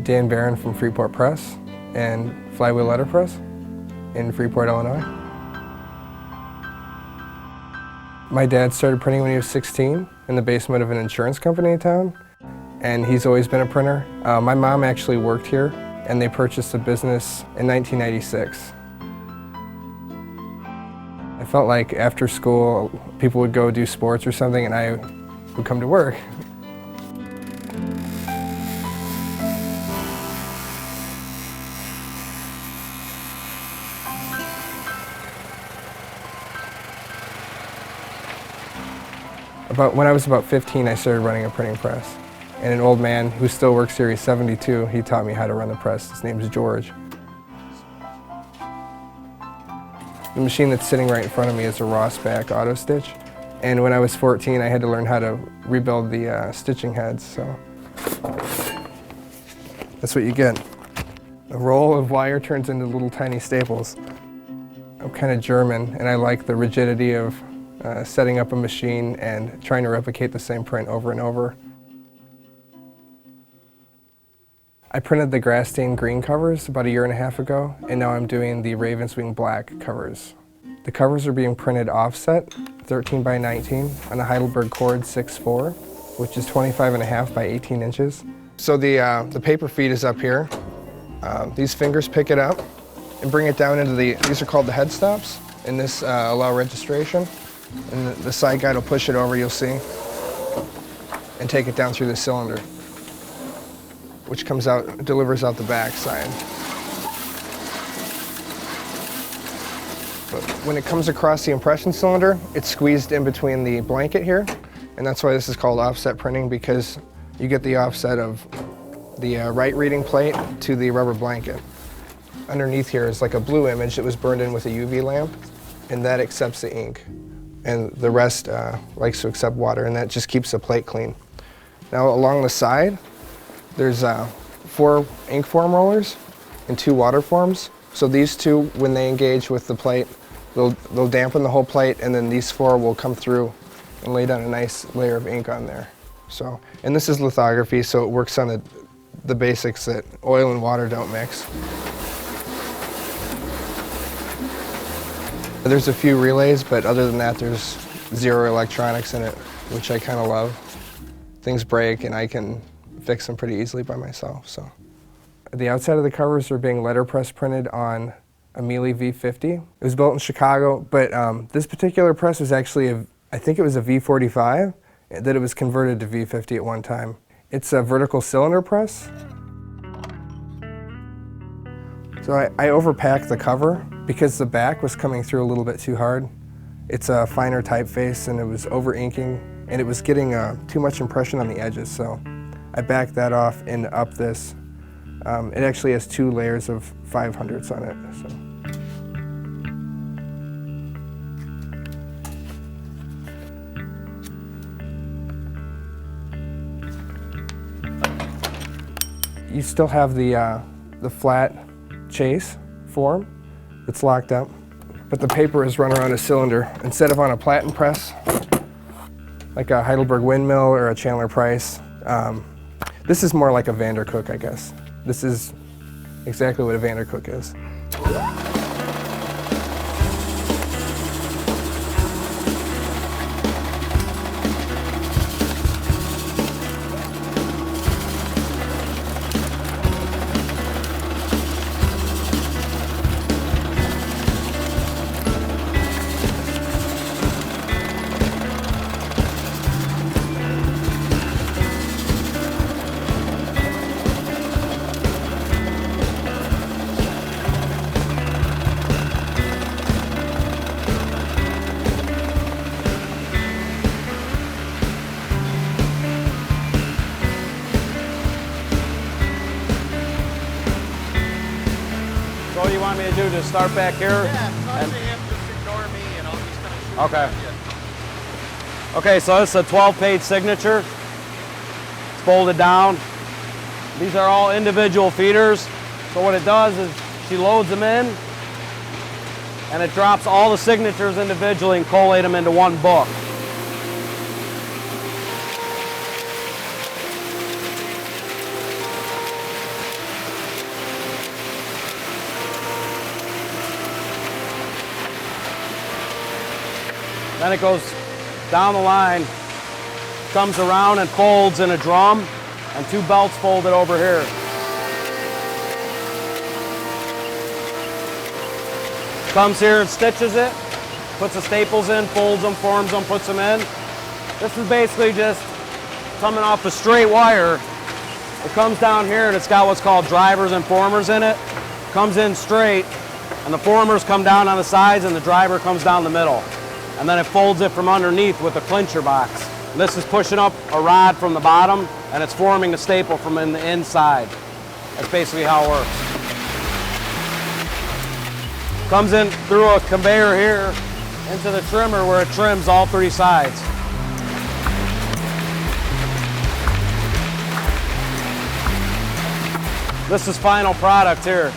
Dan Barron from Freeport Press and Flywheel Letterpress in Freeport, Illinois. My dad started printing when he was 16 in the basement of an insurance company in town, and he's always been a printer. My mom actually worked here, and they purchased the business in 1996. I felt like after school, people would go do sports or something, and I would come to work. When I was about 15, I started running a printing press. And an old man who still works here, he's 72, he taught me how to run the press. His name's George. The machine that's sitting right in front of me is a Rossback auto stitch. And when I was 14, I had to learn how to rebuild the stitching heads, so that's what you get. A roll of wire turns into little tiny staples. I'm kind of German, and I like the rigidity of setting up a machine and trying to replicate the same print over and over. I printed the Grasstein green covers about 1.5 years ago, and now I'm doing the Ravenswing black covers. The covers are being printed offset, 13 by 19, on a Heidelberg cord 6/4, which is 25.5 by 18 inches. So the paper feed is up here. These fingers pick it up and bring it down into these are called the head stops, and this allow registration. And the side guide will push it over, you'll see, and take it down through the cylinder, which comes out, delivers out the back side. But when it comes across the impression cylinder, it's squeezed in between the blanket here, and that's why this is called offset printing, because you get the offset of the right reading plate to the rubber blanket. Underneath here is like a blue image that was burned in with a UV lamp, and that accepts the ink. And the rest likes to accept water, and that just keeps the plate clean. Now along the side, there's 4 ink form rollers and 2 water forms. So these 2, when they engage with the plate, they'll dampen the whole plate, and then these 4 will come through and lay down a nice layer of ink on there. So, and this is lithography, so it works on the basics that oil and water don't mix. There's a few relays, but other than that, there's 0 electronics in it, which I kind of love. Things break, and I can fix them pretty easily by myself. So, the outside of the covers are being letterpress printed on a Mealy V50. It was built in Chicago, but this particular press was actually I think it was a V45, that it was converted to V50 at one time. It's a vertical cylinder press. So I overpacked the cover because the back was coming through a little bit too hard. It's a finer typeface, and it was over inking, and it was getting too much impression on the edges, so I backed that off and up this. It actually has 2 layers of 500s on it. So. You still have the flat chase form that's locked up, but the paper is run around a cylinder instead of on a platen press, like a Heidelberg Windmill or a Chandler Price. This is more like a Vandercook, I guess. This is exactly what a Vandercook is. So what do you want me to do? Just start back here? Yeah, talk to him, just ignore me, and I'll just kind of shoot Okay. Okay, so this is a 12-page signature. It's folded down. These are all individual feeders. So what it does is she loads them in, and it drops all the signatures individually and collate them into one book. Then it goes down the line, comes around and folds in a drum, and 2 belts folded over here. Comes here and stitches it, puts the staples in, folds them, forms them, puts them in. This is basically just coming off a straight wire. It comes down here and it's got what's called drivers and formers in it. Comes in straight, and the formers come down on the sides and the driver comes down the middle. And then it folds it from underneath with a clincher box. And this is pushing up a rod from the bottom, and it's forming the staple from in the inside. That's basically how it works. Comes in through a conveyor here into the trimmer where it trims all 3 sides. This is final product here.